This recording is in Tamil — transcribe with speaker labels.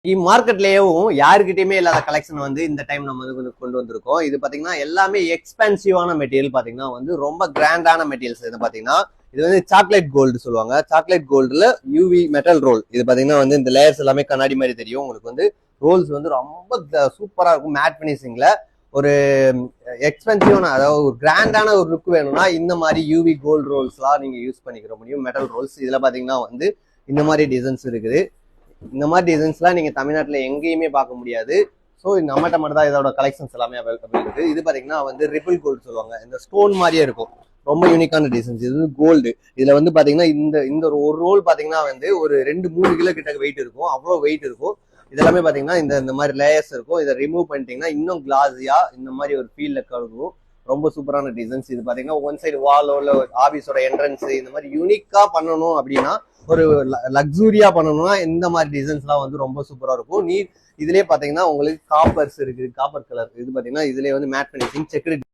Speaker 1: மார்க்கெட்லயும் யாருக்கிட்டயுமே இல்லாத கலெக்ஷன் வந்து இந்த டைம் நம்ம வந்து கொண்டு வந்திருக்கோம். இது பாத்தீங்கன்னா எல்லாமே எக்ஸ்பென்சிவான மெட்டீரியல் பாத்தீங்கன்னா வந்து ரொம்ப கிராண்டான மெட்டீரியல்ஸ். இது பாத்தீங்கன்னா இது வந்து சாக்லேட் கோல்டு சொல்லுவாங்க. சாக்லேட் கோல்டுல யூவி மெட்டல் ரோல். இது பாத்தீங்கன்னா வந்து இந்த லேயர்ஸ் எல்லாமே கண்ணாடி மாதிரி தெரியும். உங்களுக்கு வந்து ரோல்ஸ் வந்து ரொம்ப சூப்பரா இருக்கும். மேட் பினிஷிங்ல ஒரு எக்ஸ்பென்சிவான, அதாவது ஒரு கிராண்டான ஒரு லுக் வேணும்னா இந்த மாதிரி யூவி கோல்டு ரோல்ஸ்லாம் நீங்க யூஸ் பண்ணிக்கிற முடியும். மெட்டல் ரோல்ஸ் இதுல பாத்தீங்கன்னா வந்து இந்த மாதிரி டிசைன்ஸ் இருக்குது. இந்த மாதிரி டிசைன்ஸ்லாம் நீங்க தமிழ்நாட்டுல எங்கேயுமே பார்க்க முடியாது. ஸோ நம்மகிட்ட மட்டும் தான் இதோட கலெக்ஷன்ஸ் எல்லாமே அவைலபிள் இருக்கு. இது பாத்தீங்கன்னா வந்து ரிபிள் கோல்டு சொல்லுவாங்க. இந்த ஸ்டோன் மாதிரியே இருக்கும். ரொம்ப யூனிக்கான டிசைன்ஸ். இது கோல்டு. இதுல வந்து பாத்தீங்கன்னா இந்த இந்த ஒரு ரோல் பாத்தீங்கன்னா வந்து ஒரு 2-3 கிலோ கிட்ட வெயிட் இருக்கும். அவ்வளவு வெயிட் இருக்கும். இதெல்லாமே பாத்தீங்கன்னா இந்த மாதிரி லேயர்ஸ் இருக்கும். இதை ரிமூவ் பண்ணிட்டீங்கன்னா இன்னும் கிளாஸியா இந்த மாதிரி ஒரு ஃபீல்ல கழுவும். ரொம்ப சூப்பரான டிசைன்ஸ். இது பாத்தீங்கன்னா ஒன் சைடு வாலோ இல்ல ஆபீஸோட என்ட்ரன்ஸ் இந்த மாதிரி யூனிக்கா பண்ணணும் அப்படின்னா, ஒரு லக்ஸூரியா பண்ணணும்னா இந்த மாதிரி டிசைன்ஸ் எல்லாம் வந்து ரொம்ப சூப்பரா இருக்கும். இதுலயே பாத்தீங்கன்னா உங்களுக்கு காப்பர்ஸ் இருக்கு. காப்பர் கலர் இது பாத்தீங்கன்னா இதுலயே வந்து மேட் பினிஷிங் செக்குடு